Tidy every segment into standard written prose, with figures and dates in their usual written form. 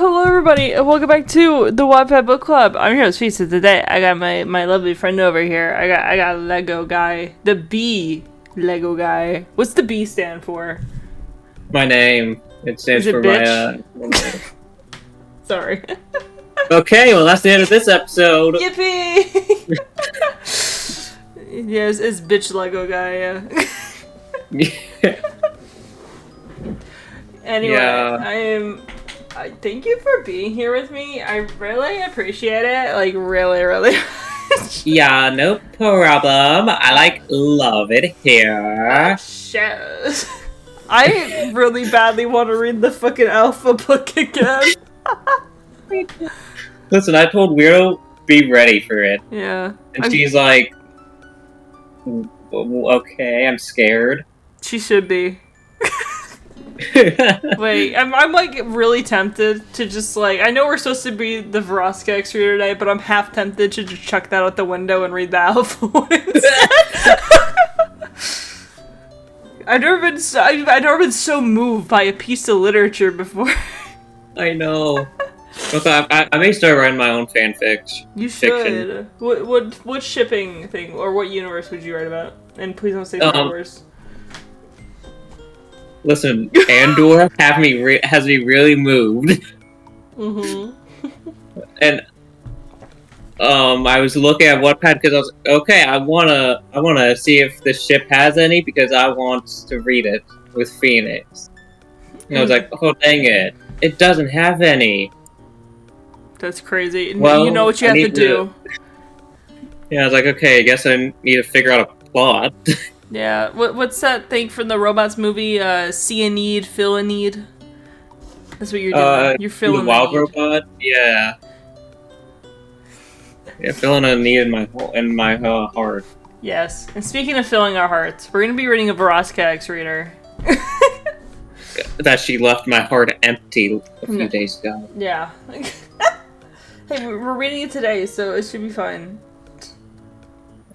Hello everybody, and welcome back to the Wattpad Book Club. I'm your host, Pizza. Today, I got my lovely friend over here. I got BLegoGuy. The B BLegoGuy. What's the B stand for? My name. It stands for bitch? my, Sorry. Okay, well that's the end of this episode. Yippee! Yes, it's bitch BLegoGuy, yeah. Anyway, yeah. thank you for being here with me. I really appreciate it. Like, really. Yeah, no problem. I love it here. Shows. I really badly want to read the fucking alpha book again. Listen, I told Weirdo be ready for it. Yeah. And she's like, okay, I'm scared. She should be. Wait, I'm like really tempted to just like, I know we're supposed to be the Verosika X reader today, but I'm half tempted to just chuck that out the window and read the alpha one instead. I've never been so moved by a piece of literature before. I know. I may start writing my own fanfic. You should. Fiction. What shipping thing or what universe would you write about? And please don't say Star Wars. Listen, Andor has me really moved. Mm-hmm. And I was looking at Wattpad because I was okay. I wanna see if the ship has any because I want to read it with Phoenix. And I was like, oh dang it, it doesn't have any. That's crazy. Well, you know what you have to do. Yeah, I was like, okay, I guess I need to figure out a plot. Yeah, what's that thing from the Robots movie? See a need, fill a need. That's what you're doing. You're filling the wild need. Robot. Yeah. Yeah, filling a need in my heart. Yes, and speaking of filling our hearts, we're gonna be reading a Verosika X reader. That she left my heart empty a few days ago. Yeah. Hey, we're reading it today, so it should be fine.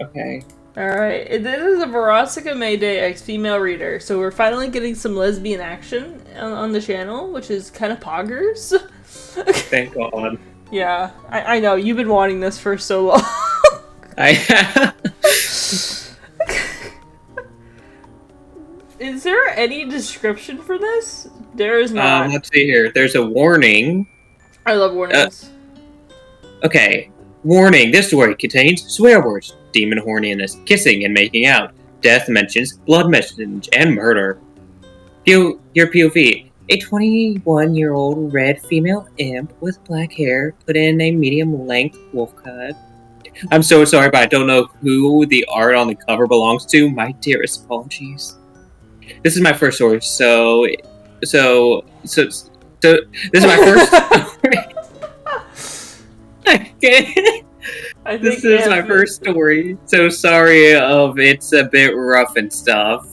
Okay. Alright, this is a Verosika Mayday X female reader, so we're finally getting some lesbian action on the channel, which is kind of poggers. Thank God. Yeah, I know, you've been wanting this for so long. Is there any description for this? There is not. Let's see here. There's a warning. I love warnings. Okay. Warning, this story contains swear words, demon horniness, kissing and making out, death mentions, blood mentions, and murder. Your POV. A 21-year-old red female imp with black hair put in a medium-length wolf cut. I'm so sorry, but I don't know who the art on the cover belongs to. My dearest apologies. This is my first story, so this is my first story. This is my first story, so sorry if it's a bit rough and stuff.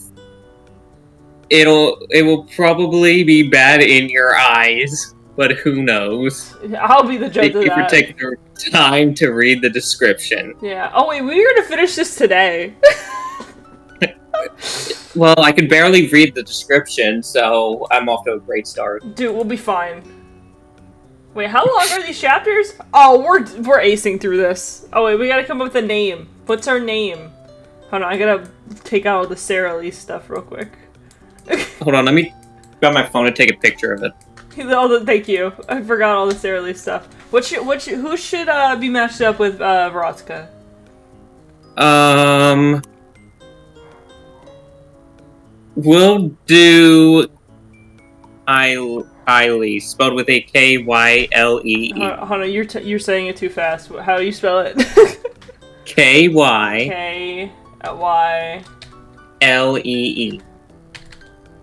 It will probably be bad in your eyes, but who knows? I'll be the judge of that. Thank you for taking your time to read the description. Yeah. Oh wait, we were gonna finish this today. Well, I can barely read the description, so I'm off to a great start. Dude, we'll be fine. Wait, how long are these chapters? Oh, we're acing through this. Oh wait, we gotta come up with a name. What's our name? Hold on, I gotta take out all the Sarah Lee stuff real quick. Hold on, let me grab my phone and take a picture of it. Thank you. I forgot all the Sarah Lee stuff. Who should be matched up with Verosika? We'll do Kylie, spelled with a K-Y-L-E-E. Hold on, you're saying it too fast. How do you spell it? K-Y-L-E-E.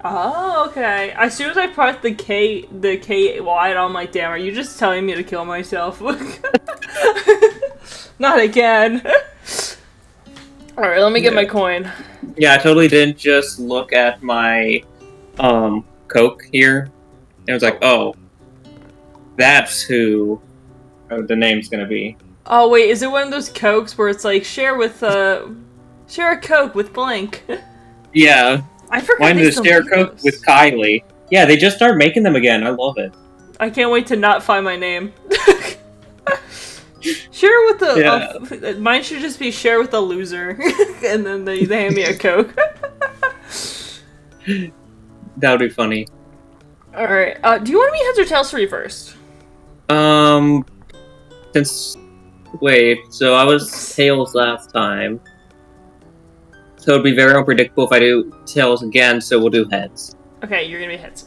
Oh, okay. As soon as I pressed the K-Y, and I'm like, damn, are you just telling me to kill myself? Not again. Alright, let me get my coin. Yeah, I totally didn't just look at my Coke here. And I was like, oh, that's who the name's gonna be. Oh wait, is it one of those Cokes where it's like share a Coke with blank? Yeah. I forgot. Wanted to share a Coke with Kylie. Yeah, they just started making them again. I love it. I can't wait to not find my name. Share with the... mine should just be share with the loser. And then they hand me a Coke. That would be funny. Alright, do you want to be heads or tails for you first? Wait, so I was tails last time. So it'd be very unpredictable if I do tails again, so we'll do heads. Okay, you're gonna be heads.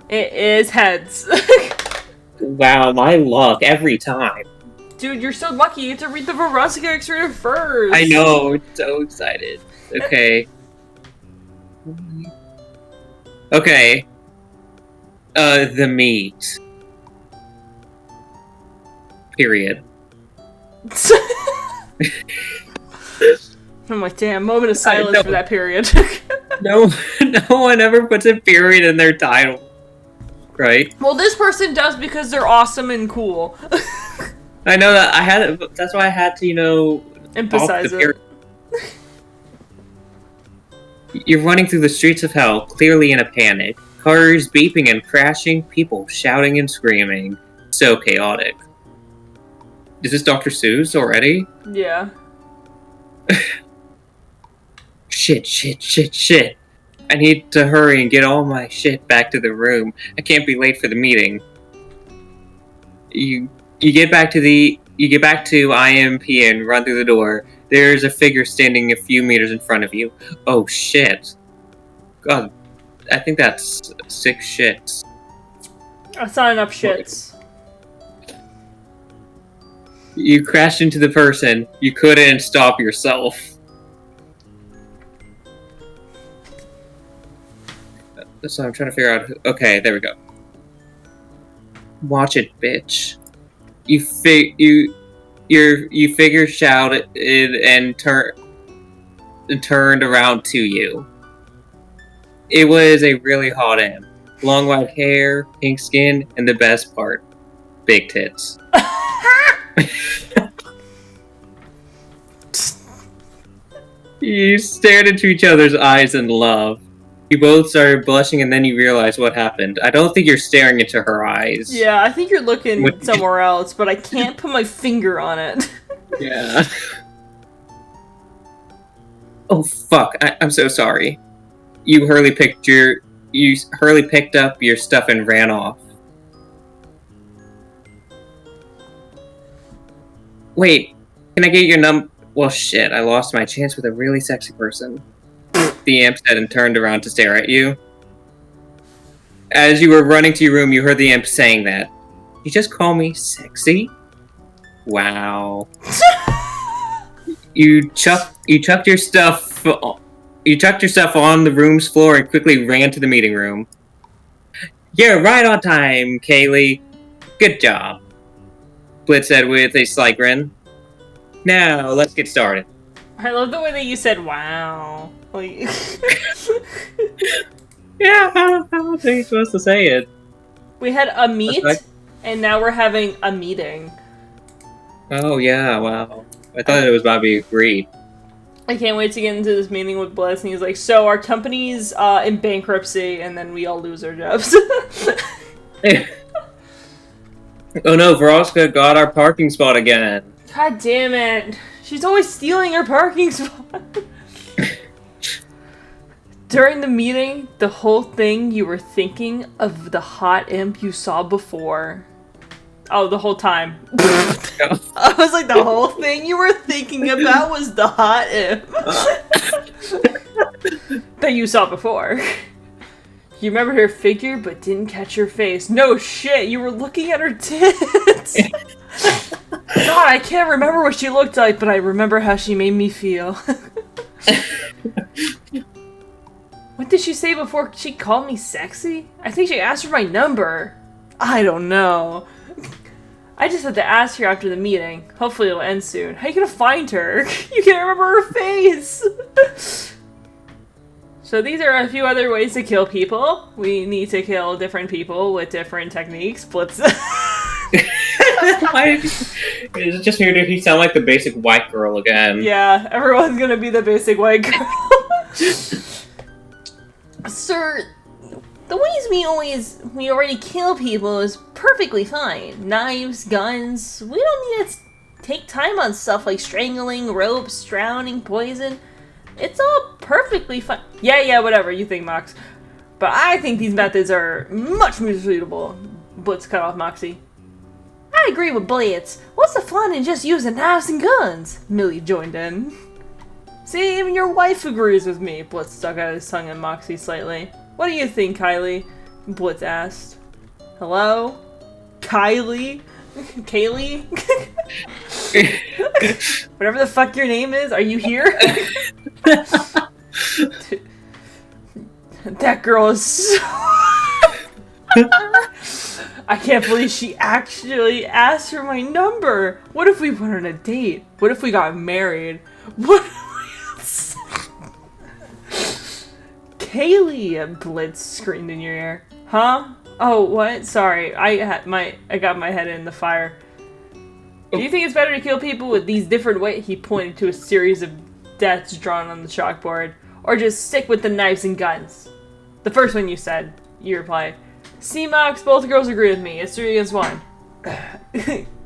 It is heads. Wow, my luck every time. Dude, you're so lucky. You have to read the Verosika X-rated first. I know, so excited. Okay. Okay. The meat. Period. I'm like, damn, moment of silence for that period. No one ever puts a period in their title. Right? Well, this person does because they're awesome and cool. I know that that's why I had to, emphasize it. You're running through the streets of hell, clearly in a panic. Cars beeping and crashing, people shouting and screaming. So chaotic. Is this Dr. Seuss already? Yeah. Shit. I need to hurry and get all my shit back to the room. I can't be late for the meeting. You get back to IMP and run through the door. There's a figure standing a few meters in front of you. Oh shit. God, I think that's 6 shits. That's not enough shits. You crashed into the person. You couldn't stop yourself. So I'm trying to figure out... Okay, there we go. Watch it, bitch. You figure shouted and turned around to you. It was a really hot M. Long white hair, pink skin, and the best part, big tits. You stared into each other's eyes in love. You both started blushing and then you realized what happened. I don't think you're staring into her eyes. Yeah, I think you're looking somewhere else, but I can't put my finger on it. Yeah. Oh fuck, I'm so sorry. You hurriedly picked up your stuff and ran off. Wait, can I get your Well shit, I lost my chance with a really sexy person. The amp said and turned around to stare at you. As you were running to your room, you heard the amp saying that. You just call me sexy? Wow. You chucked your stuff on the room's floor and quickly ran to the meeting room. You're right on time, Kaylee. Good job. Blitz said with a slight grin. Now, let's get started. I love the way that you said, wow. Like... Yeah, how are you supposed to say it? We had a meet, and now we're having a meeting. Oh, yeah, wow. I thought it was about to be agreed. I can't wait to get into this meeting with Blitz, and he's like, so our company's in bankruptcy, and then we all lose our jobs. Oh no, Verosika got our parking spot again. God damn it. She's always stealing our parking spot. During the meeting, the whole thing you were thinking of the hot imp you saw before. Oh, the whole time. I was like, the whole thing you were thinking about was the hot imp that you saw before. You remembered her figure, but didn't catch her face. No shit, you were looking at her tits. God, I can't remember what she looked like, but I remember how she made me feel. What did she say before she called me sexy? I think she asked for my number. I don't know. I just had to ask her after the meeting. Hopefully it'll end soon. How are you gonna find her? You can't remember her face! So these are a few other ways to kill people. We need to kill different people with different techniques. Blitz. It's just weird if he sound like the basic white girl again. Yeah, everyone's gonna be the basic white girl. Sir, The ways we already kill people is perfectly fine. Knives, guns. We don't need to take time on stuff like strangling, ropes, drowning, poison. It's all perfectly fine. Yeah, whatever you think, Mox. But I think these methods are much more suitable. Blitz cut off Moxie. I agree with Blitz. What's the fun in just using knives and guns? Millie joined in. See, even your wife agrees with me. Blitz stuck out his tongue at Moxie slightly. What do you think, Kylie? Blitz asked. Hello? Kylie? Kaylee? Whatever the fuck your name is, are you here? That girl is so... I can't believe she actually asked for my number. What if we went on a date? What if we got married? What if we... Kaylee, Blitz screamed in your ear. Huh? Oh, what? Sorry, I got my head in the fire. Do you think it's better to kill people with these different ways? He pointed to a series of deaths drawn on the chalkboard. Or just stick with the knives and guns? The first one you said. You replied. See, Mox, both girls agree with me. It's 3 against 1.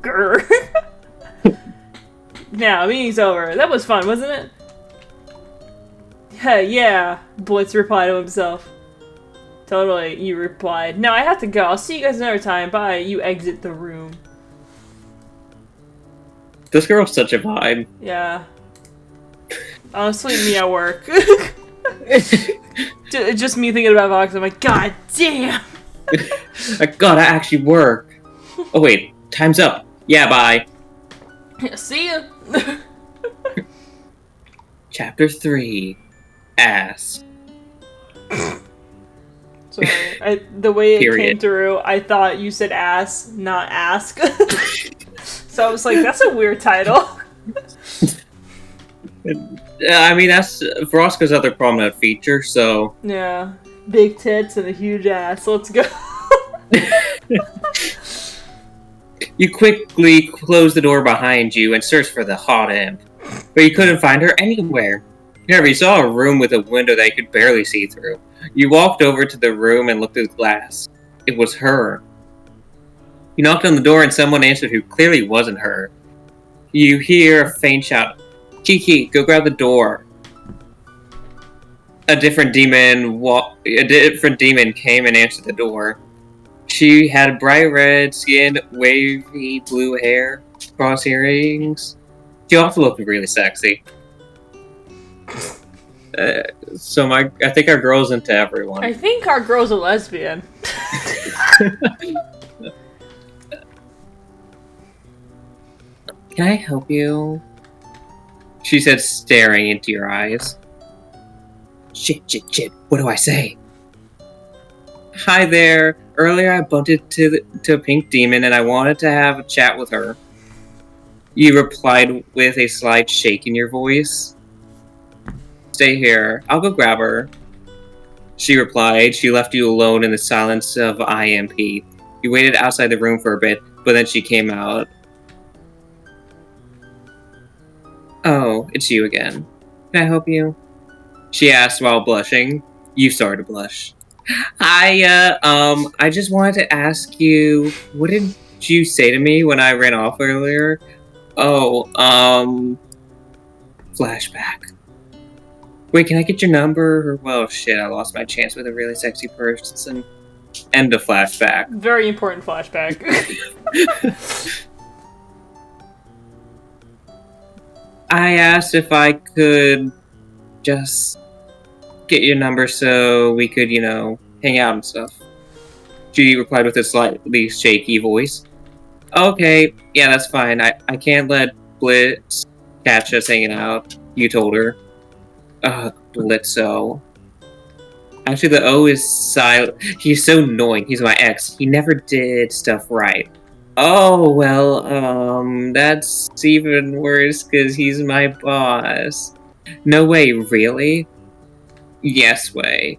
Grr. Now, meeting's over. That was fun, wasn't it? Yeah, Blitz replied to himself. Totally, you replied. No, I have to go. I'll see you guys another time. Bye. You exit the room. This girl's such a vibe. Yeah. Honestly, me at work. Just me thinking about Vox. I'm like, God damn. I gotta actually work. Oh wait, time's up. Yeah, bye. Yeah, see ya. Chapter 3. Ass. Sorry, the way it Period. came through, I thought you said ass, not ask. So I was like, that's a weird title. I mean, that's Verosika's other prominent feature, so... Yeah. Big tits and a huge ass. Let's go. You quickly closed the door behind you and searched for the hot imp, but you couldn't find her anywhere. However, you saw a room with a window that you could barely see through. You walked over to the room and looked at the glass. It was her. You knocked on the door and someone answered who clearly wasn't her. You hear a faint shout, Kiki, go grab the door. A different demon came and answered the door. She had bright red skin, wavy blue hair, cross earrings. She also looked really sexy. I think our girl's into everyone. I think our girl's a lesbian. Can I help you? She said, staring into your eyes. Shit. What do I say? Hi there. Earlier I bumped into a pink demon and I wanted to have a chat with her. You replied with a slight shake in your voice. Stay here. I'll go grab her. She replied. She left you alone in the silence of IMP. You waited outside the room for a bit, but then she came out. Oh, it's you again. Can I help you? She asked while blushing. You started to blush. I just wanted to ask you, what did you say to me when I ran off earlier? Oh, flashback. Wait, can I get your number? Well, shit, I lost my chance with a really sexy person. End of flashback. Very important flashback. I asked if I could just get your number so we could, hang out and stuff. She replied with a slightly shaky voice. Okay, yeah, that's fine. I can't let Blitz catch us hanging out, you told her. Blitzo. Actually, the O is silent. He's so annoying. He's my ex. He never did stuff right. Oh, well, that's even worse because he's my boss. No way, really? Yes way.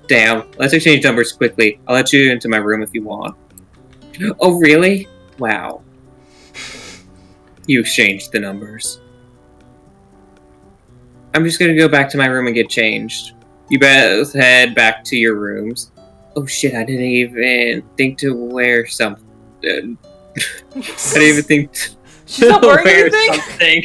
Damn, let's exchange numbers quickly. I'll let you into my room if you want. Oh, really? Wow. You exchanged the numbers. I'm just gonna go back to my room and get changed. You both head back to your rooms. Oh shit, I didn't even think to wear something. I didn't even think to She's not wearing wear anything? something.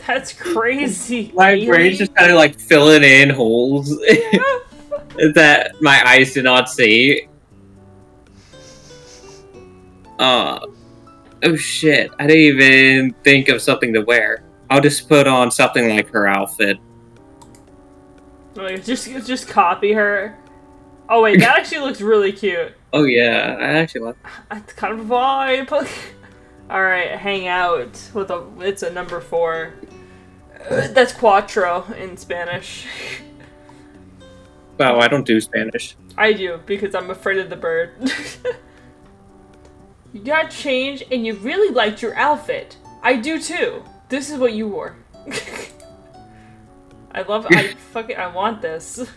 That's crazy. My brain's just kind of like filling in holes that my eyes did not see. Oh shit, I didn't even think of something to wear. I'll just put on something like her outfit. Like, just copy her. Oh wait, that actually looks really cute. Oh yeah, I actually like It's kind of a vibe. Alright, hang out with it's a number 4. That's cuatro in Spanish. Wow, I don't do Spanish. I do, because I'm afraid of the bird. You got changed and you really liked your outfit. I do too. This is what you wore. I want this.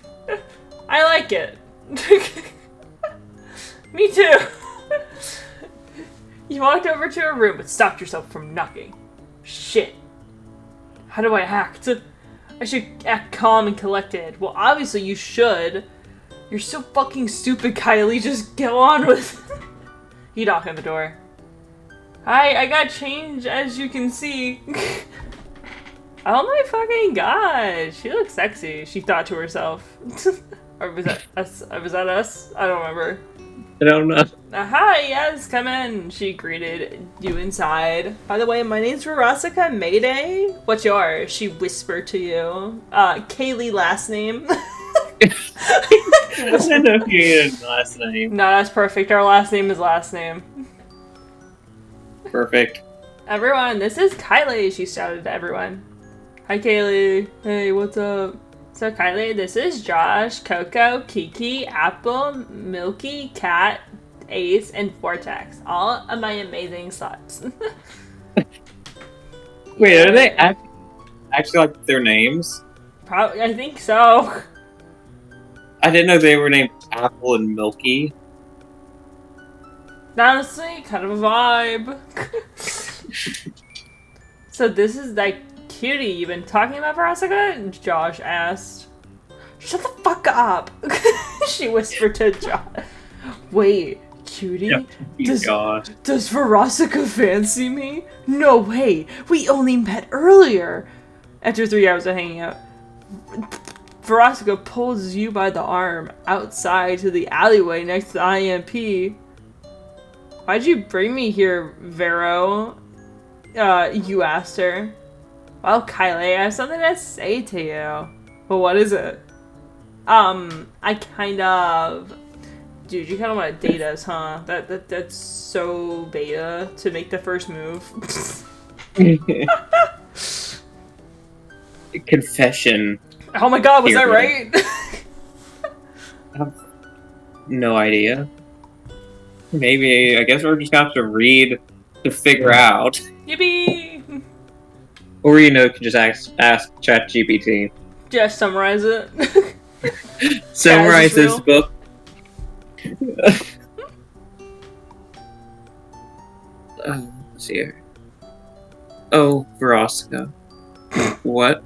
I like it. Me too. You walked over to her room but stopped yourself from knocking. Shit. How do I act? I should act calm and collected. Well, obviously you should. You're so fucking stupid, Kylie. Just go on with it. You knock on the door. Hi, I got change, as you can see. Oh my fucking god, she looks sexy, she thought to herself. Or was that us? Was that us? I don't remember. I don't know. Hi, yes, come in. She greeted you inside. By the way, my name's Verosika Mayday. What's yours? She whispered to you. Kaylee last name. I don't know if you needed last name. No, that's perfect. Our last name is last name. Perfect. Everyone, this is Kylie, she shouted to everyone. Hi, Kaylee. Hey, what's up? So, Kylie, this is Josh, Coco, Kiki, Apple, Milky, Cat, Ace, and Vortex. All of my amazing sluts. Wait, are they actually like their names? Probably, I think so. I didn't know they were named Apple and Milky. Honestly, kind of a vibe. So this is like cutie you've been talking about, Verosika? Josh asked. Shut the fuck up! She whispered to Josh. Wait, cutie? Yeah, Does Verosika fancy me? No way! We only met earlier! After 3 hours of hanging out, Verosika pulls you by the arm outside to the alleyway next to the IMP. Why'd you bring me here, Vero? You asked her. Well, Kylie, I have something to say to you. Well, what is it? I kind of... Dude, you kind of want to date us, huh? That's so beta to make the first move. Confession. Oh my god, was that right? I have no idea. Maybe, I guess we're just gonna have to read to figure out. Yippee! Or, you know, can just ask ChatGPT. Just summarize it. Summarize this book. Let's see here. Oh, Verosika. What?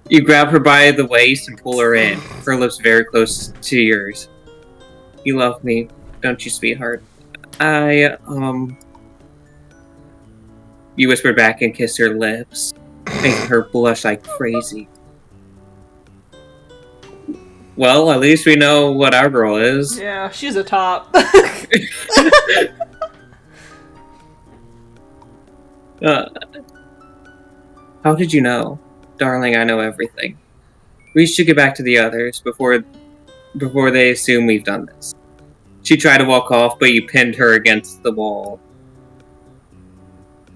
You grab her by the waist and pull her in, her lips very close to yours. You love me, don't you, sweetheart? You whispered back and kissed her lips, making her blush like crazy. Well, at least we know what our girl is. Yeah, she's a top. How did you know? Darling, I know everything. We should get back to the others before they assume we've done this. She tried to walk off, but you pinned her against the wall.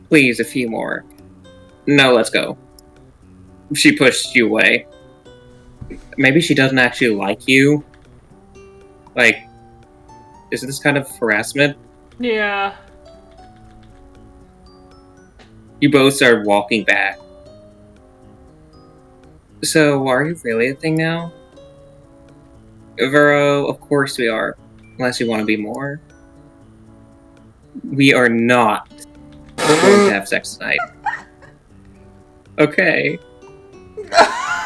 Please, a few more. No, let's go. She pushed you away. Maybe she doesn't actually like you. Like, is this kind of harassment? Yeah. You both started walking back. So, are you really a thing now? Vero, of course we are. Unless you want to be more. We are not going to have sex tonight. Okay.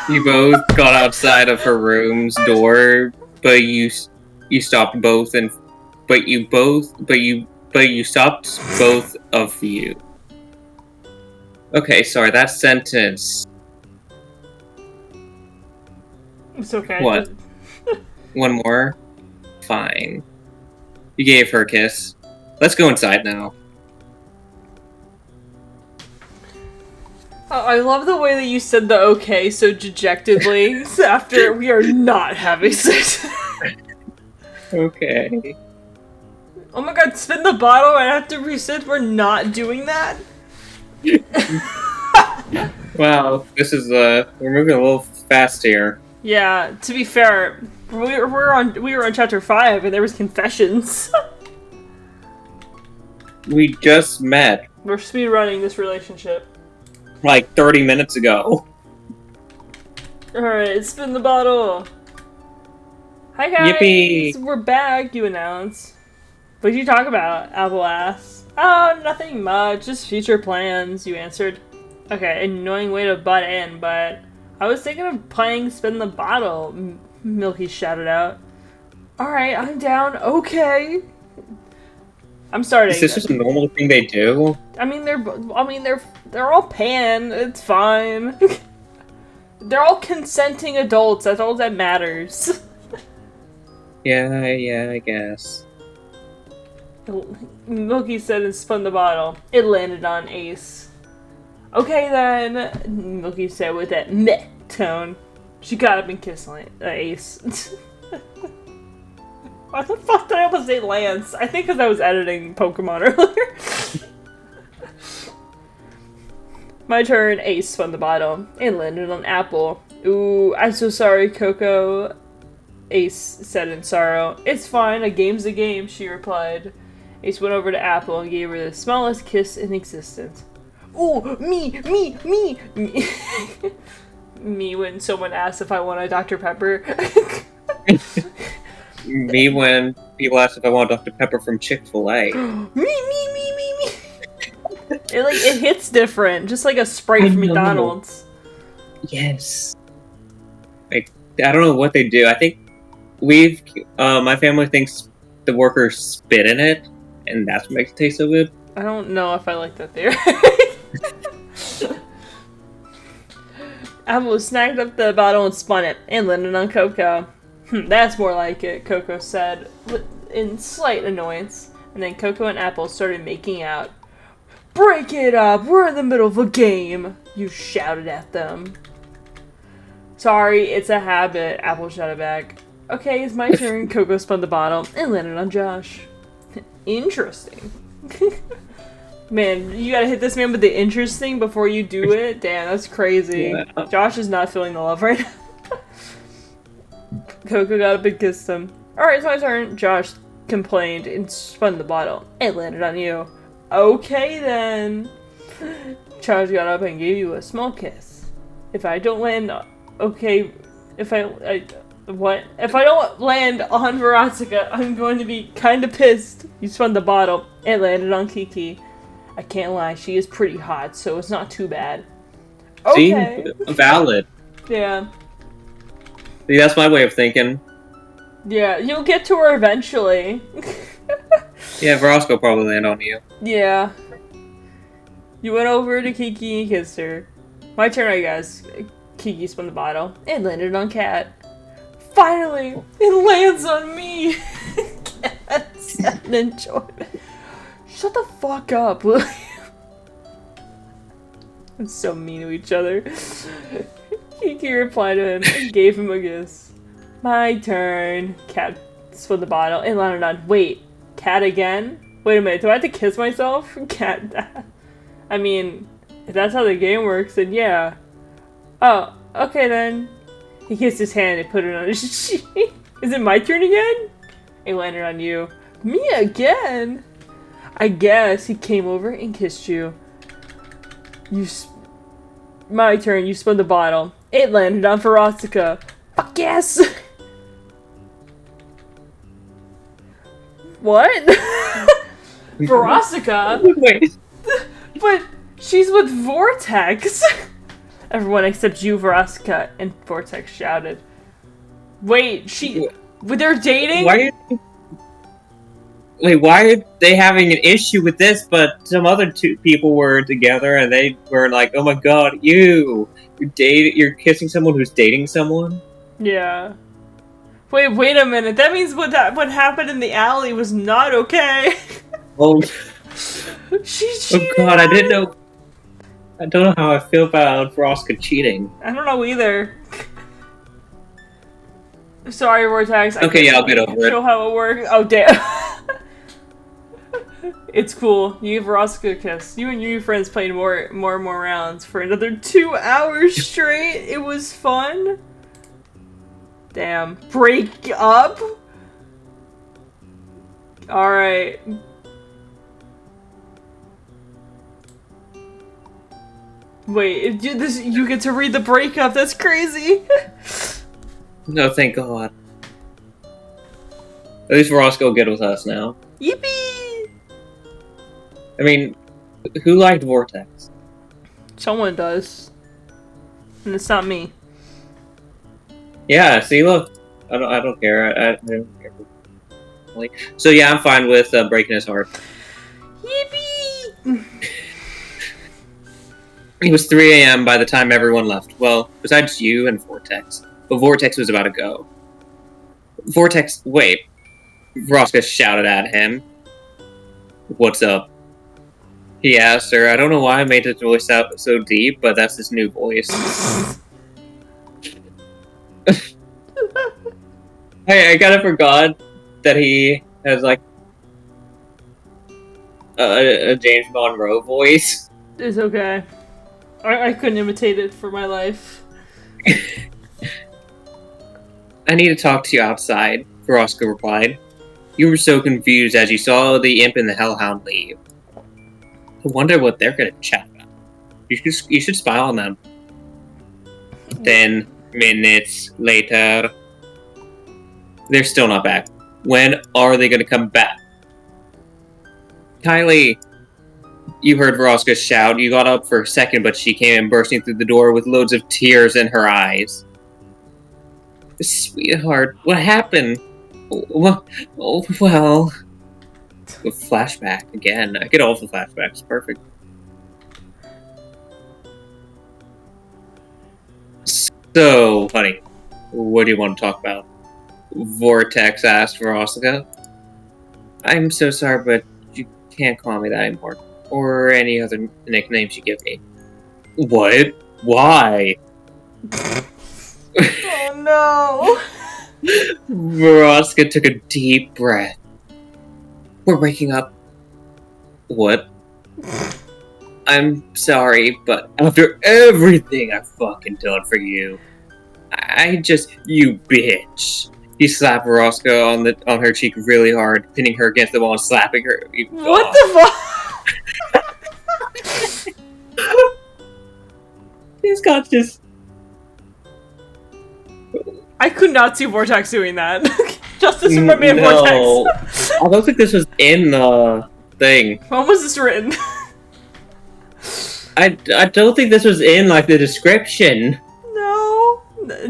You both got outside of her room's door, but you stopped both, and but you stopped both of you. Okay, sorry, that sentence. It's okay. What? One more? Fine. You gave her a kiss. Let's go inside now. I love the way that you said the okay so dejectedly after we are not having sex. Okay. Oh my god, spin the bottle and after we said we're not doing that? Wow, this is we're moving a little fast here. Yeah, to be fair, we were on chapter 5 and there was confessions. We just met We're speedrunning this relationship. like 30 minutes ago. Alright, spin the bottle. Hi guys! Yippee! We're back, you announce. What did you talk about? Apple asks. Oh, nothing much, just future plans, you answered. Okay, annoying way to butt in, but I was thinking of playing Spin the Bottle, Milky shouted out. Alright, I'm down, okay. I'm starting. Is this just a normal thing they do? I mean, they're all pan, it's fine. They're all consenting adults, that's all that matters. Yeah, I guess. Milky said and spun the bottle. It landed on Ace. Okay then, Milky said with that meh tone. She got up and kissed Ace. Why the fuck did I almost say Lance? I think because I was editing Pokemon earlier. My turn, Ace spun the bottle. It landed on Apple. Ooh, I'm so sorry, Coco. Ace said in sorrow. It's fine, a game's a game, she replied. Ace went over to Apple and gave her the smallest kiss in existence. Ooh, me. Me when someone asked if I want a Dr. Pepper. Me when people ask if I want Dr. Pepper from Chick-fil-A. Me. It hits different, just like a Sprite from McDonald's. Yes. Like, I don't know what they do. I think my family thinks the workers spit in it, and that's what makes it taste so good. I don't know if I like that theory. Apple snagged up the bottle and spun it, and landed on Coco. That's more like it, Coco said, in slight annoyance. And then Coco and Apple started making out. Break it up! We're in the middle of a game! You shouted at them. Sorry, it's a habit, Apple shouted back. Okay, it's my turn. Coco spun the bottle and landed on Josh. Interesting. Man, you gotta hit this man with the interesting before you do it? Damn, that's crazy. Yeah. Josh is not feeling the love right now. Coco got up and kissed him. Alright, it's my turn. Josh complained and spun the bottle. It landed on you. Okay then. Josh got up and gave you a small kiss. If I don't land, if I don't land on Verosika, I'm going to be kinda pissed. You spun the bottle. It landed on Kiki. I can't lie, she is pretty hot, so it's not too bad. Okay. See? Valid. Yeah. See, that's my way of thinking. Yeah, you'll get to her eventually. Yeah, Verosika will probably land on you. Yeah. You went over to Kiki and kissed her. My turn, I guess. Kiki spun the bottle. It landed on Cat. Finally! It lands on me! Cat said in enjoyment. Shut the fuck up, will you? I'm so mean to each other. Kiki replied to him and gave him a kiss. My turn. Cat spun the bottle and landed on. Wait, Cat again? Wait a minute, do I have to kiss myself? Cat. I mean, if that's how the game works, then yeah. Oh, okay then. He kissed his hand and put it on his cheek. Is it my turn again? It landed on you. Me again? I guess he came over and kissed you. My turn, you spun the bottle. It landed on Verosika. Fuck yes! What? Verosika? Wait. But she's with Vortex. Everyone except you, Verosika, and Vortex shouted. Wait, they're dating? Why are they having an issue with this, but some other two people were together and they were like, oh my god, you're kissing someone who's dating someone? Yeah. Wait a minute. That means what happened in the alley was not okay. Oh, She oh cheated. god, I don't know how I feel about Verosika cheating. I don't know either. Sorry, Vortex. Okay, yeah, I'll get over it. Show how it works. Oh, damn. It's cool. You give Verosika a kiss. You and your friends played more and more rounds for another 2 hours straight. It was fun. Damn. Break up? Alright. Wait, you get to read the breakup. That's crazy. No, thank god. At least Verosika will get with us now. Yippee! I mean, who liked Vortex? Someone does. And it's not me. Yeah, see, look. I don't care. I don't care. So yeah, I'm fine with breaking his heart. Yippee! It was 3 a.m. by the time everyone left. Well, besides you and Vortex. But Vortex was about to go. Vortex, wait. Verosika shouted at him. What's up? He asked her. I don't know why I made his voice out so deep, but that's his new voice. Hey, I kind of forgot that he has, like, a James Monroe voice. It's okay. I couldn't imitate it for my life. I need to talk to you outside, Verosika replied. You were so confused as you saw the imp and the hellhound leave. I wonder what they're going to chat about. You should spy on them. 10 minutes later. They're still not back. When are they going to come back? Kylie! You heard Verosika shout. You got up for a second, but she came in bursting through the door with loads of tears in her eyes. Sweetheart, what happened? Well... The flashback again. I get all the flashbacks. Perfect. So, honey, what do you want to talk about? Vortex asked Verosika. I'm so sorry, but you can't call me that anymore. Or any other nicknames you give me. What? Why? Oh no! Verosika took a deep breath. We're waking up. What? I'm sorry, but after everything I've fucking done for you, you bitch. He slapped Verosika on her cheek really hard, pinning her against the wall and slapping her. What the fuck? This guy's just... I could not see Vortex doing that. Justice for my man Vortex. I don't think this was in the thing. When was this written? I don't think this was in, like, the description. No.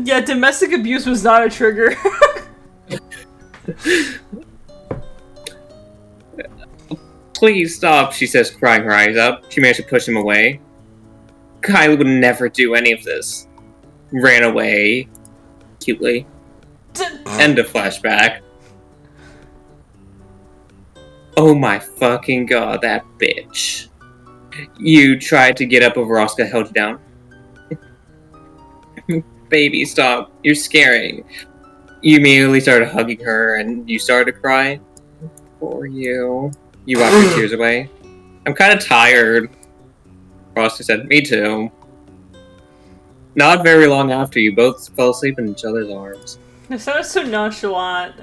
Yeah, domestic abuse was not a trigger. Please stop, she says, crying her eyes out. She managed to push him away. Kylie would never do any of this. Ran away. Cutely. End of flashback. Oh my fucking god, that bitch. You tried to get up, but Verosika held you down. Baby, stop. You're scaring. You immediately started hugging her, and you started to cry. Poor you. You wiped your tears away. I'm kind of tired. Verosika said, me too. Not very long after, you both fell asleep in each other's arms. It sounded so nonchalant.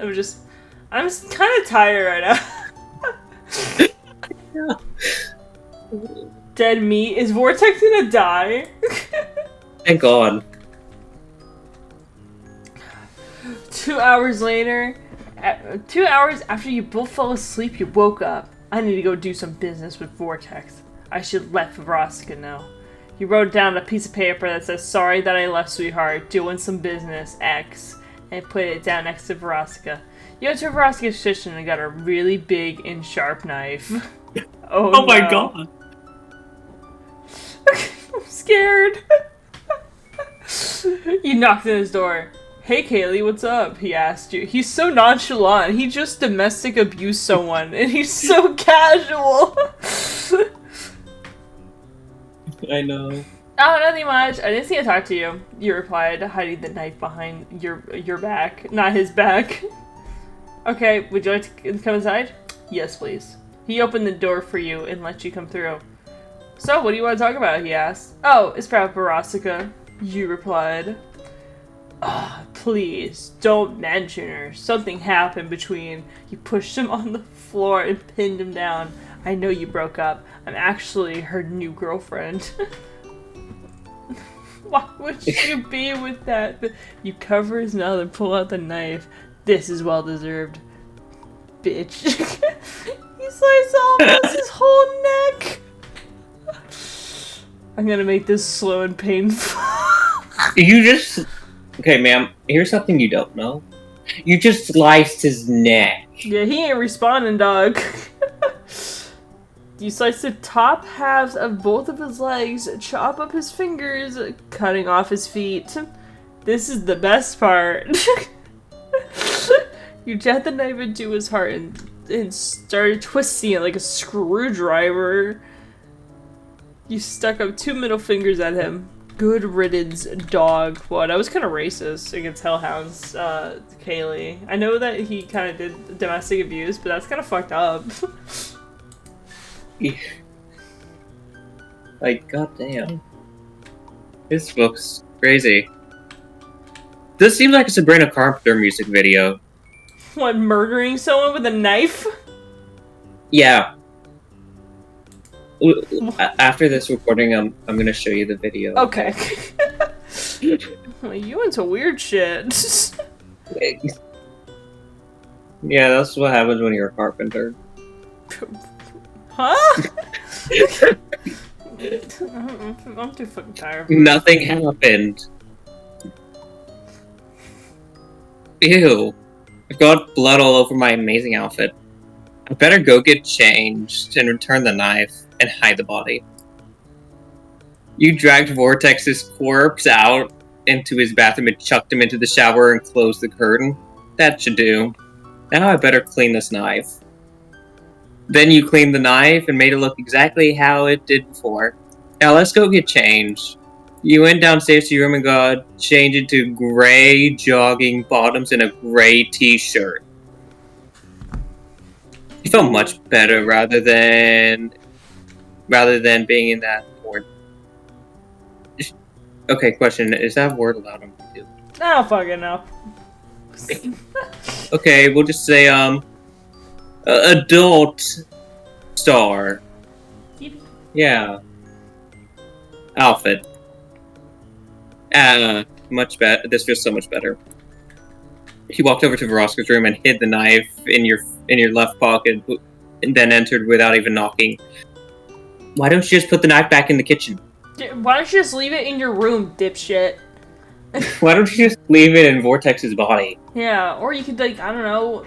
I'm kind of tired right now. Dead meat? Is Vortex gonna die? Thank God. 2 hours later, 2 hours after you both fell asleep, you woke up. I need to go do some business with Vortex. I should let Verosika know. He wrote down a piece of paper that says, "Sorry that I left, sweetheart. Doing some business, X." And put it down next to Verosika. You went to Verosika's kitchen and got a really big and sharp knife. Oh my no. god. I'm scared. You knocked on his door. "Hey Kaylee, what's up?" he asked you. He's so nonchalant. He just domestic abused someone and he's so casual. I know. Oh, nothing much. I didn't see him talk to you. You replied, hiding the knife behind your back, not his back. Okay, would you like to come inside? Yes, please. He opened the door for you and let you come through. So, what do you want to talk about? He asked. Oh, it's about Verosika. You replied. Oh, please, don't mention her. Something happened between. You pushed him on the floor and pinned him down. I know you broke up. I'm actually her new girlfriend. Why would you be with that? You cover his mouth and pull out the knife. This is well deserved. Bitch. He sliced almost his whole neck. I'm gonna make this slow and painful. You just... Okay, ma'am, here's something you don't know. You just sliced his neck. Yeah, he ain't responding, dog. You slice the top halves of both of his legs, chop up his fingers, cutting off his feet. This is the best part. You jabbed the knife into his heart and started twisting it like a screwdriver. You stuck up 2 middle fingers at him. Good riddance, dog. Well, that was kind of racist against Hellhound's Kaylee. I know that he kind of did domestic abuse, but that's kind of fucked up. Like, goddamn. This book's crazy. This seems like a Sabrina Carpenter music video. What, murdering someone with a knife? Yeah. After this recording, I'm gonna show you the video. Okay. Well, you into weird shit. Yeah, that's what happens when you're a carpenter. Huh? I'm too fucking tired. Nothing happened. Ew. I've got blood all over my amazing outfit. I better go get changed and return the knife and hide the body. You dragged Vortex's corpse out into his bathroom and chucked him into the shower and closed the curtain. That should do. Now I better clean this knife. Then you cleaned the knife and made it look exactly how it did before. Now let's go get changed. You went downstairs to your room and got changed into gray jogging bottoms and a gray t-shirt. You felt much better rather than being in that ward. Okay, question. Is that word allowed on YouTube? I don't fucking know. Okay, we'll just say, adult star. Yeah. Outfit. Much better. This feels so much better. He walked over to Verosika's room and hid the knife in your left pocket, and then entered without even knocking. Why don't you just put the knife back in the kitchen? Why don't you just leave it in your room, dipshit? Why don't you just leave it in Vortex's body? Yeah, or you could, like, I don't know,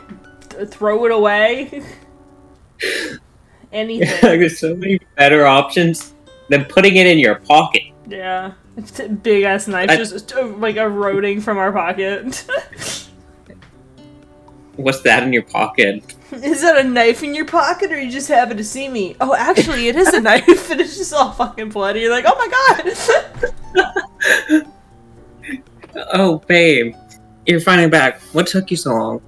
throw it away. Anything. There's so many better options than putting it in your pocket. Yeah. Big ass knife just like eroding from our pocket. What's that in your pocket? Is that a knife in your pocket, or you just happen to see me? Oh, actually, it is a knife, and it's just all fucking bloody. You're like, oh my god! Oh, babe. You're finally back. What took you so long?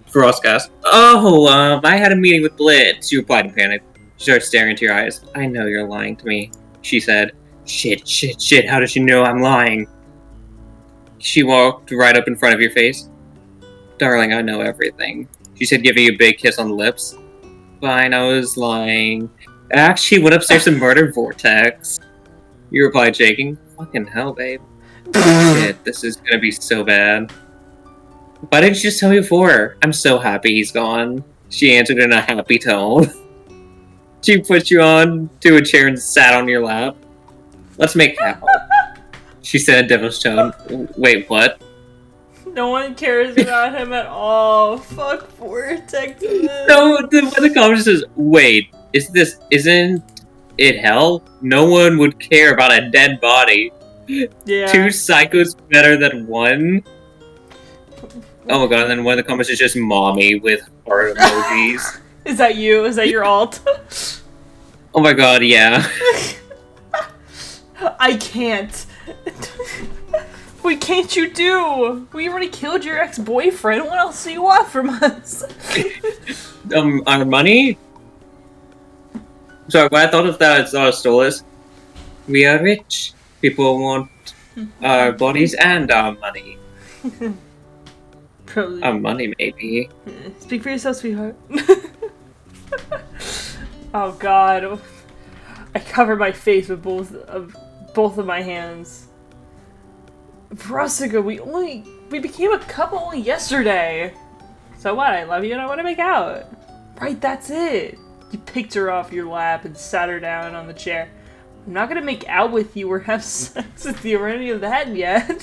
Verosika asked. Oh, I had a meeting with Blitz. You replied in panic. She started staring into your eyes. I know you're lying to me, she said. Shit, how does she know I'm lying? She walked right up in front of your face. Darling, I know everything. She said, giving you a big kiss on the lips. Fine, I was lying. I actually went upstairs and murdered Vortex. You replied, shaking. Fucking hell, babe. Shit, this is gonna be so bad. Why didn't you just tell me before? I'm so happy he's gone. She answered in a happy tone. She put you on to a chair and sat on your lap. Let's make out. She said in devil's tone. Wait, what? No one cares about him at all. Fuck Vortex. No, the comment says, wait, isn't it hell? No one would care about a dead body. Yeah. 2 psychos better than 1? Oh my god, and then one of the comments is just mommy with heart emojis. Is that you? Is that your alt? Oh my god, yeah. I can't. What can't you do? We already killed your ex-boyfriend. What else do you want from us? Our money? Sorry, what I thought of that is I stole this. We are rich. People want our bodies and our money. Probably. Our money, maybe. Speak for yourself, sweetheart. Oh god. I covered my face with both of my hands. Verosika, we became a couple only yesterday. So what? I love you and I want to make out. Right, that's it. You picked her off your lap and sat her down on the chair. I'm not gonna make out with you or have sex with you or any of that yet.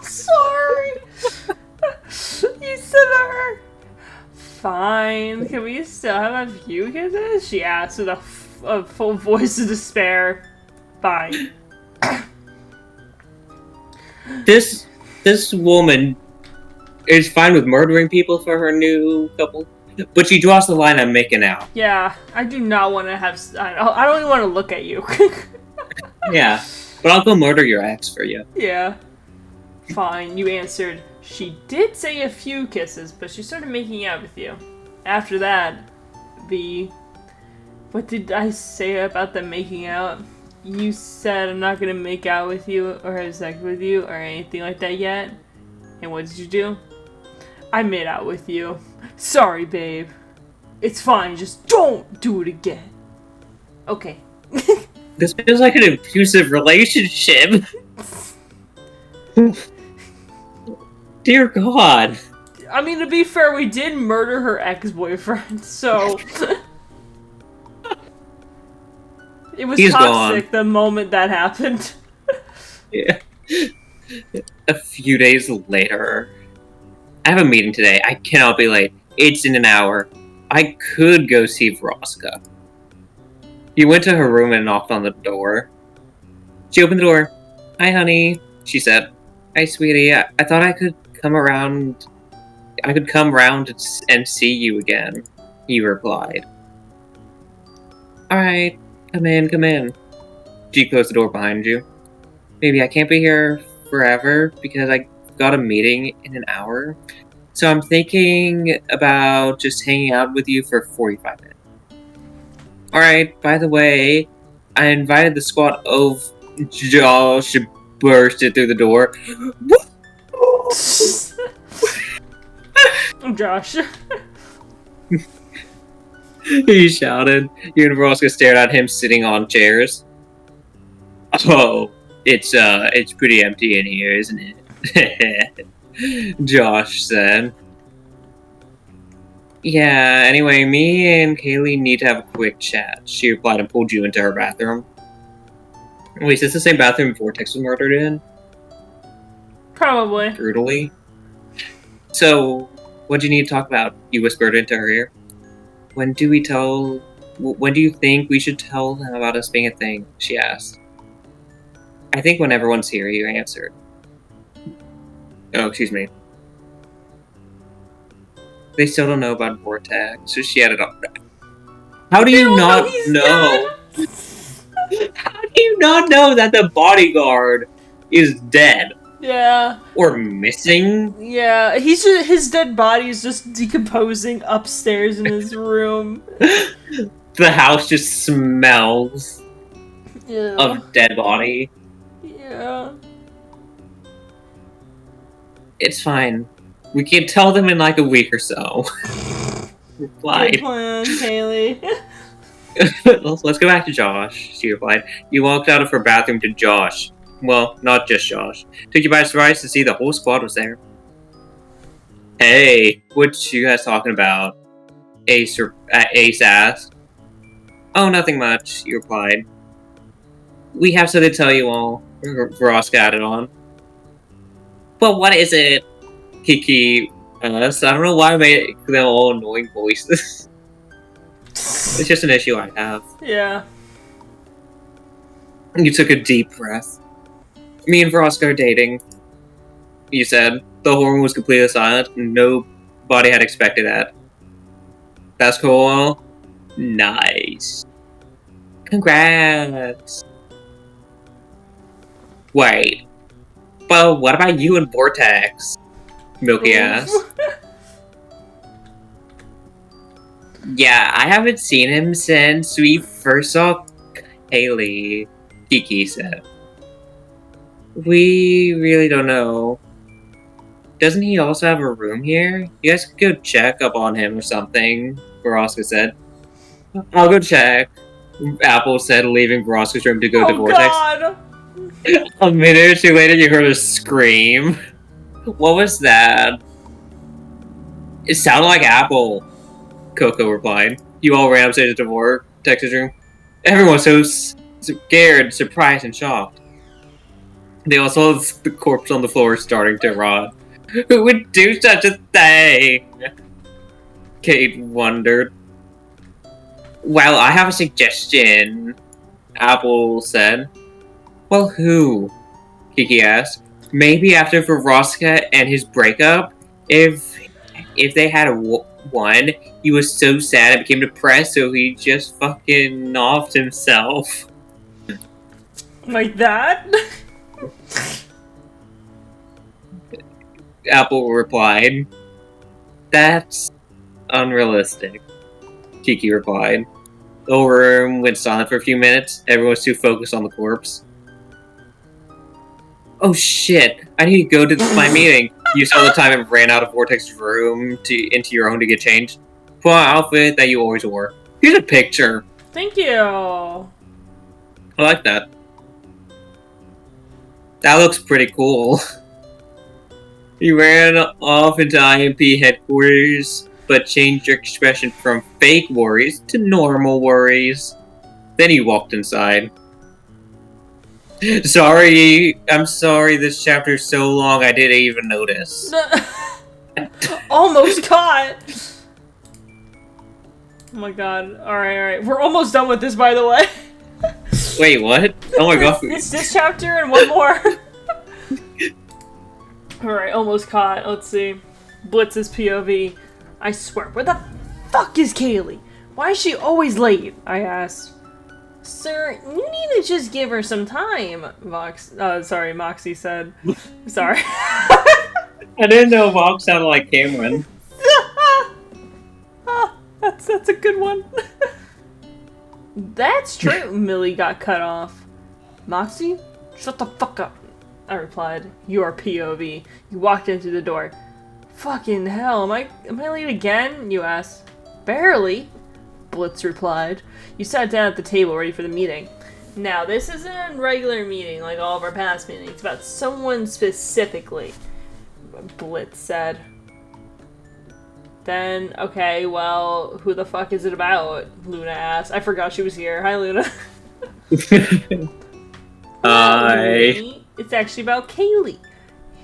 Sorry. You said her. Fine. Can we still have a few kisses? She asked with a full voice of despair. Fine. This woman is fine with murdering people for her new couple, but she draws the line on making out. Yeah, I do not want to have. I don't even want to look at you. Yeah, but I'll go murder your ex for you. Yeah. Fine, you answered. She did say a few kisses, but she started making out with you. After that, what did I say about them making out? You said I'm not gonna make out with you or have sex with you or anything like that yet. And what did you do? I made out with you. Sorry, babe. It's fine, just don't do it again. Okay. This feels like an abusive relationship. Dear God. I mean, to be fair, we did murder her ex-boyfriend, so... It was He's toxic gone. the moment that happened. Yeah. A few days later. I have a meeting today. I cannot be late. It's in an hour. I could go see Verosika. He went to her room and knocked on the door. She opened the door. Hi, honey, she said. Hi, sweetie. I thought I could come around. I could come round and see you again, he replied. Alright, come in, come in. She closed the door behind you. Maybe I can't be here forever because I got a meeting in an hour. So I'm thinking about just hanging out with you for 45 minutes. Alright, by the way, I invited the squad of Josh bursted through the door. Josh. He shouted. You and Verosika stared at him sitting on chairs. Oh, it's pretty empty in here, isn't it? Josh said. Yeah, anyway, me and Kaylee need to have a quick chat, she replied and pulled you into her bathroom. Wait, is this the same bathroom Vortex was murdered in? Probably. Brutally. So, what do you need to talk about? You whispered into her ear. When do you think we should tell them about us being a thing? She asked. I think when everyone's here, you answered. Oh, excuse me. They still don't know about Vortex, so she added on. How do you not know? How do you not know that the bodyguard is dead? Yeah. Or missing? Yeah, his dead body is just decomposing upstairs in his room. The house just smells Yeah. of dead body. Yeah. It's fine. We can tell them in like a week or so. Replied. Good plan, Kaylee. Let's go back to Josh, she replied. You walked out of her bathroom to Josh. Well, not just Josh. Took you by surprise to see the whole squad was there. Hey, what you guys talking about? Ace asked. Oh, nothing much, he replied. We have something to tell you all, Verosika added on. But what is it? Kiki asked. I don't know why I made them all annoying voices. It's just an issue I have. Yeah. You took a deep breath. Me and Verosika are dating, you said. The horn was completely silent, and nobody had expected that. That's cool. Nice. Congrats. Wait. But what about you and Vortex? Milky asked. Yeah, I haven't seen him since we first saw Kaylee, Kiki said. We really don't know. Doesn't he also have a room here? You guys could go check up on him or something, Verosika said. I'll go check, Apple said, leaving Verosika's room to go to Vortex. God. A minute or two later, you heard a scream. What was that? It sounded like Apple, Coco replied. You all ran upstairs to Vortex's room. Everyone was so scared, surprised, and shocked. They all saw the corpse on the floor starting to rot. Who would do such a thing? Kate wondered. Well, I have a suggestion, Apple said. Well, who? Kiki asked. Maybe after Verosika and his breakup, if they had one, he was so sad and became depressed, so he just fucking offed himself. Like that? Apple replied. That's unrealistic, Kiki replied. The whole room went silent for a few minutes. Everyone was too focused on the corpse. Oh shit, I need to go to my meeting. You saw the time and ran out of Vortex's room into your own to get changed. Put on an outfit that you always wore. Here's a picture. Thank you. I like that. That looks pretty cool. You ran off into IMP headquarters, but changed your expression from fake worries to normal worries. Then you walked inside. Sorry, I'm sorry this chapter is so long I didn't even notice. Almost caught! Oh my god. Alright. We're almost done with this, by the way. Wait, what? Oh my god. It's this chapter and one more. Alright, almost caught. Let's see. Blitz's POV. I swear, where the fuck is Kaylee? Why is she always late? I asked. Sir, you need to just give her some time, Moxie said. Sorry. I didn't know Vox sounded like Cameron. That's a good one. That's true. Millie got cut off. Moxie, shut the fuck up. I replied. You are POV. You walked into the door. Fucking hell, am I late again? You asked. Barely, Blitz replied. You sat down at the table ready for the meeting. Now, this isn't a regular meeting like all of our past meetings. It's about someone specifically, Blitz said. Then, okay, well, who the fuck is it about? Luna asked. I forgot she was here. Hi, Luna. Hi. It's actually about Kaylee,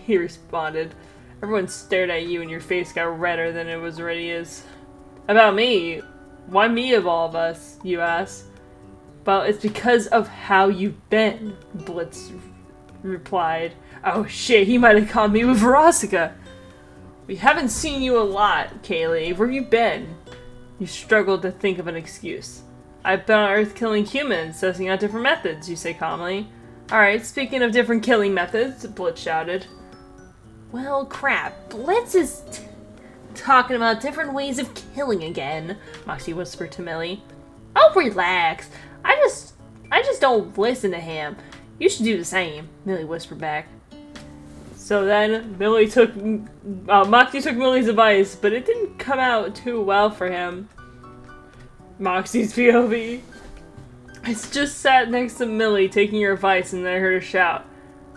he responded. Everyone stared at you and your face got redder than it was already is. About me? Why me of all of us? You asked. Well, it's because of how you've been, Blitz replied. Oh shit, he might have caught me with Verosika. We haven't seen you a lot, Kaylee. Where have you been? You struggled to think of an excuse. I've been on Earth killing humans, testing out different methods, you say calmly. Alright, speaking of different killing methods, Blitz shouted. Well, crap. Blitz is talking about different ways of killing again, Moxie whispered to Millie. Oh, relax. I just don't listen to him. You should do the same, Millie whispered back. So then, Moxie took Millie's advice, but it didn't come out too well for him. Moxie's POV. I just sat next to Millie taking her advice and then I heard her shout.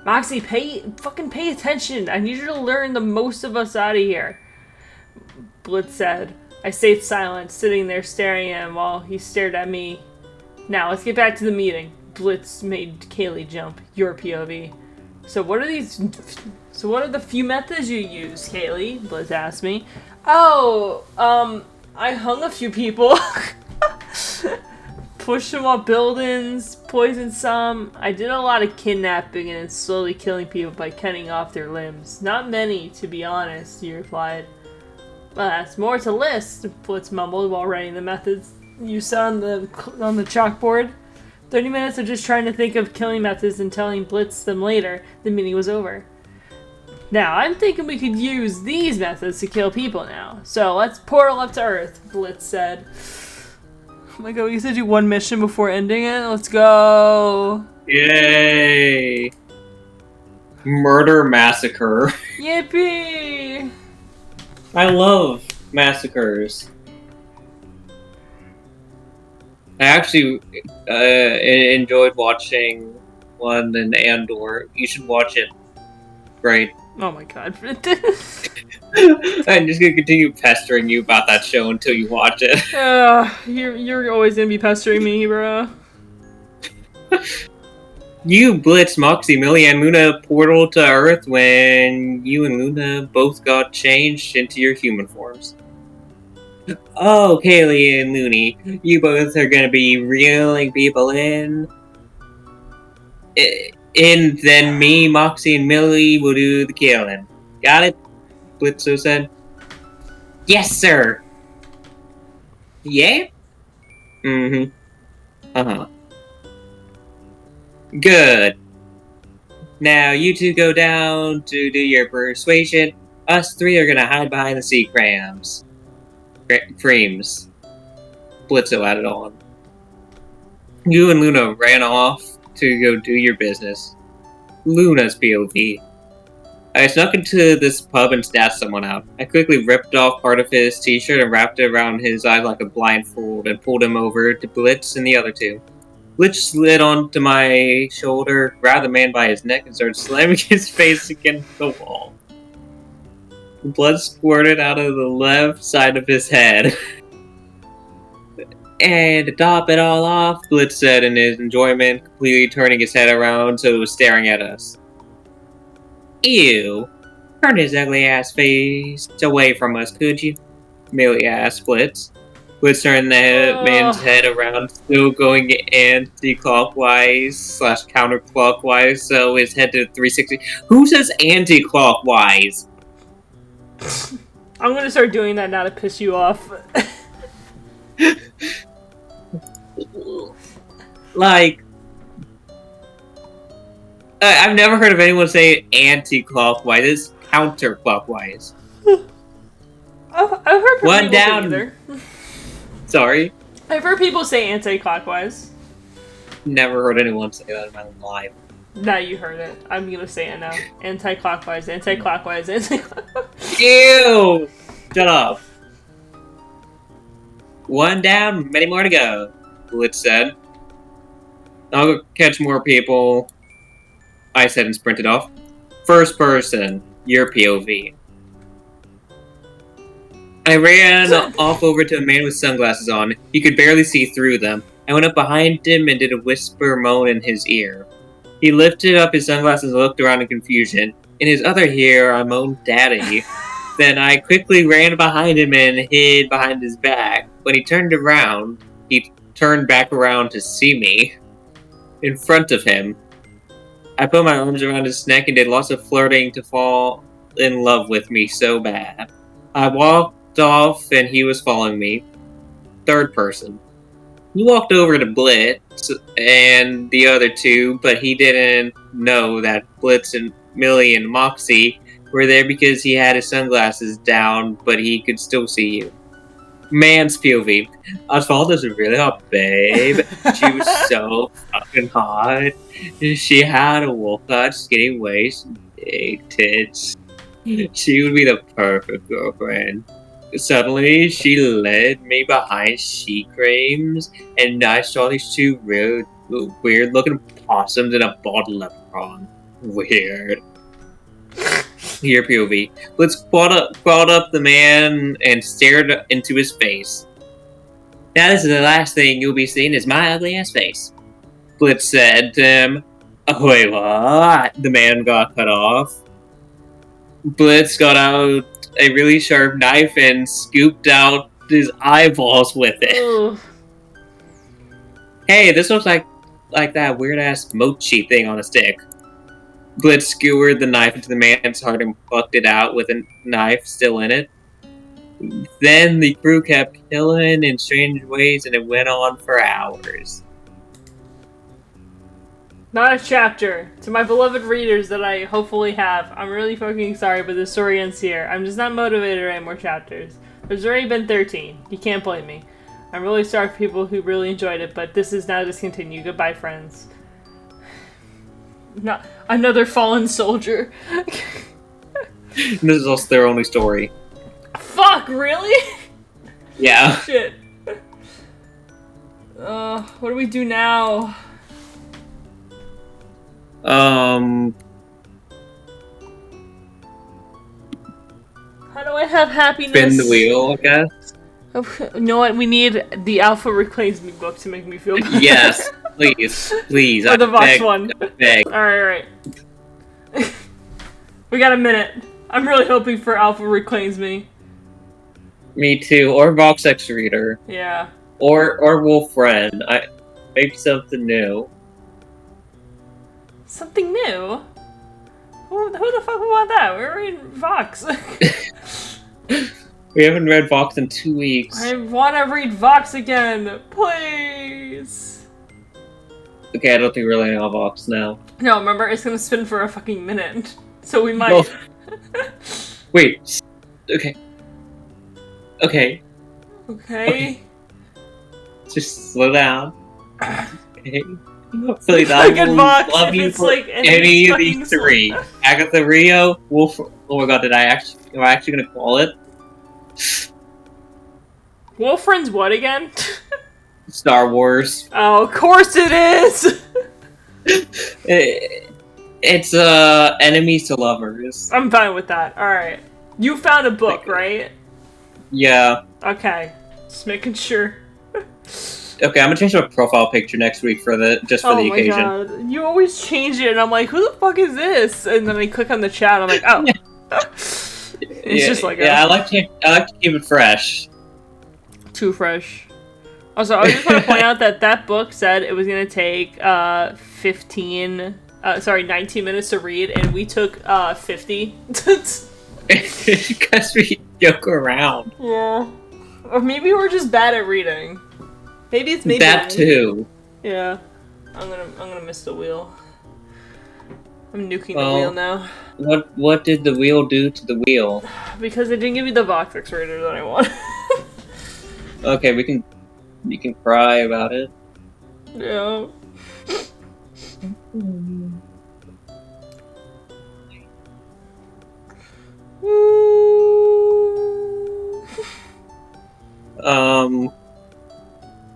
Moxie, fucking pay attention. I need you to learn the most of us out of here. Blitz said. I stayed silent, sitting there staring at him while he stared at me. Now, let's get back to the meeting. Blitz made Kaylee jump. Your POV. So what are the few methods you use, Kaylee? Blitz asked me. Oh, I hung a few people. Pushed them off buildings, poisoned some. I did a lot of kidnapping and slowly killing people by cutting off their limbs. Not many, to be honest, he replied. Well, that's more to list, Blitz mumbled while writing the methods you saw on the chalkboard. 30 minutes of just trying to think of killing methods and telling Blitz them later. The meeting was over. Now, I'm thinking we could use these methods to kill people now. So, let's portal up to Earth, Blitz said. Oh my god, we used to do one mission before ending it. Let's go. Yay. Murder massacre. Yippee. I love massacres. I actually enjoyed watching one in Andor. You should watch it. Great. Oh my god. I'm just gonna continue pestering you about that show until you watch it. You're always gonna be pestering me, bro. You, Blitz, Moxie, Millie, and Luna portal to Earth when you and Luna both got changed into your human forms. Oh, Kaylee and Looney, you both are gonna be reeling people in. And then me, Moxie, and Millie will do the killing. Got it? Blitzo said. Yes, sir! Yeah? Mm-hmm. Uh-huh. Good. Now, you two go down to do your persuasion. Us three are gonna hide behind the sea crams. Creams. Blitzo added on. You and Luna ran off to go do your business. Luna's POV. I snuck into this pub and snatched someone out. I quickly ripped off part of his t-shirt and wrapped it around his eyes like a blindfold and pulled him over to Blitz and the other two. Blitz slid onto my shoulder, grabbed the man by his neck, and started slamming his face against the wall. Blood squirted out of the left side of his head. And to top it all off, Blitz said in his enjoyment, completely turning his head around so it was staring at us. Ew. Turn his ugly ass face away from us, could you? Millie asked Blitz. Blitz turned the man's head around, still going anti-clockwise/counterclockwise, so his head did 360. Who says anti-clockwise? I'm gonna start doing that now to piss you off. Like, I've never heard of anyone say anti-clockwise. It's counterclockwise. I've heard One people down. say either. Sorry? I've heard people say anti-clockwise. Never heard anyone say that in my life. Now you heard it. I'm gonna say it now. Anti-clockwise, anti-clockwise, anti-clockwise. Ew! Shut up. One down, many more to go, Blitz said. I'll go catch more people, I said and sprinted off. First person, your POV. I ran off over to a man with sunglasses on. You could barely see through them. I went up behind him and did a whisper moan in his ear. He lifted up his sunglasses and looked around in confusion. In his other ear, I moaned, Daddy. Then I quickly ran behind him and hid behind his back. When he turned around, he turned back around to see me. In front of him, I put my arms around his neck and did lots of flirting to fall in love with me so bad. I walked off and he was following me. Third person. He walked over to Blitz and the other two, but he didn't know that Blitz and Millie and Moxie were there because he had his sunglasses down, but he could still see you. Man's POV. Osvalda's a really hot babe. She was so fucking hot. She had a wolf-cut, skinny waist, big tits. She would be the perfect girlfriend. Suddenly, she led me behind sheet creams, and I saw these two real weird-looking possums and a bald leprechaun. Weird. Here, POV. Blitz crawled up the man and stared into his face. That is the last thing you'll be seeing is my ugly ass face. Blitz said to him. Oh, wait, what? The man got cut off. Blitz got out a really sharp knife and scooped out his eyeballs with it. Ugh. Hey, this looks like that weird-ass mochi thing on a stick. Blitz skewered the knife into the man's heart and plucked it out with a knife still in it. Then the crew kept killing in strange ways, and it went on for hours. Not a chapter. To my beloved readers that I hopefully have, I'm really fucking sorry, but the story ends here. I'm just not motivated to write more chapters. There's already been 13. You can't blame me. I'm really sorry for people who really enjoyed it, but this is now discontinued. Goodbye, friends. Not another fallen soldier. This is also their only story. Fuck, really? Yeah. Shit. What do we do now? How do I have happiness? Spin the wheel, I guess. You know what? We need the Alpha Reclaims Me book to make me feel better. Yes, please. Or the Vox beg, one. Beg. Alright. We got a minute. I'm really hoping for Alpha Reclaims Me. Me too. Or Vox X Reader. Yeah. Or Wolf Friend. Maybe something new. Something new? Who the fuck would want that? We're reading Vox. We haven't read Vox in 2 weeks. I want to read Vox again. Please. Okay, I don't think we're laying on Vox now. No, remember, it's gonna spin for a fucking minute. So we might. No. Wait. Okay. Okay. Okay. Just slow down. Okay. Please, I Like will Vox, love if you it's for like any of fucking these three. Agatha Rio, Wolf. Oh my god, am I actually gonna call it? Wolfriend's what again? Star Wars. Oh, of course it is! It's enemies to lovers. I'm fine with that. Alright. You found a book, right? Yeah. Okay. Just making sure. Okay, I'm gonna change my profile picture next week for the occasion. Oh my god. You always change it and I'm like, who the fuck is this? And then I click on the chat and I'm like, oh. It's just like I like to keep it fresh. Too fresh. Also, I just want to point out that book said it was gonna take 19 minutes to read, and we took 50. Because we joke around. Yeah. Or maybe we're just bad at reading. Maybe it's maybe that too. Yeah. I'm gonna miss the wheel. I'm nuking the wheel now. What did the wheel do to the wheel? Because it didn't give me the Vox X Reader that I want. Okay, you can cry about it. Yeah.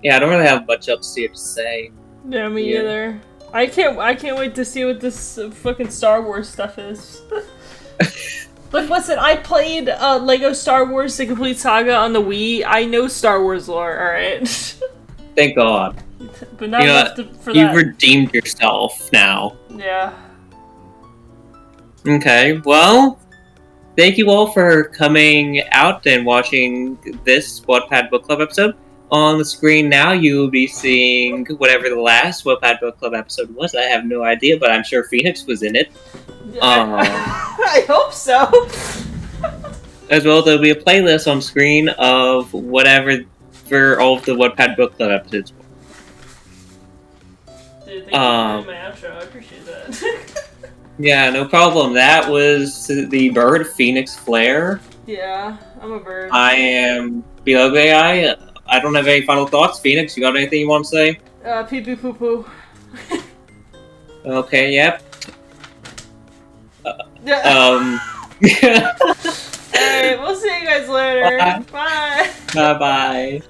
Yeah, I don't really have much else here to say. Yeah, me either. I can't wait to see what this fucking Star Wars stuff is. Look, listen, I played Lego Star Wars: The Complete Saga on the Wii. I know Star Wars lore, alright? Thank God. But not enough for that. You've redeemed yourself now. Yeah. Okay, well, thank you all for coming out and watching this Wattpad Book Club episode. On the screen now, you will be seeing whatever the last Wattpad Book Club episode was. I have no idea, but I'm sure Phoenix was in it. I hope so. As well, there'll be a playlist on screen of whatever for all of the Wattpad Book Club episodes. Dude, thank you for doing my outro. I appreciate that. Yeah, no problem. That was the bird, Phoenix Flare. Yeah, I'm a bird. I am BLegoGuy. I don't have any final thoughts. Phoenix, you got anything you want to say? Pee pee poo poo. Okay, yep. Alright, we'll see you guys later. Bye. Bye. Bye-bye.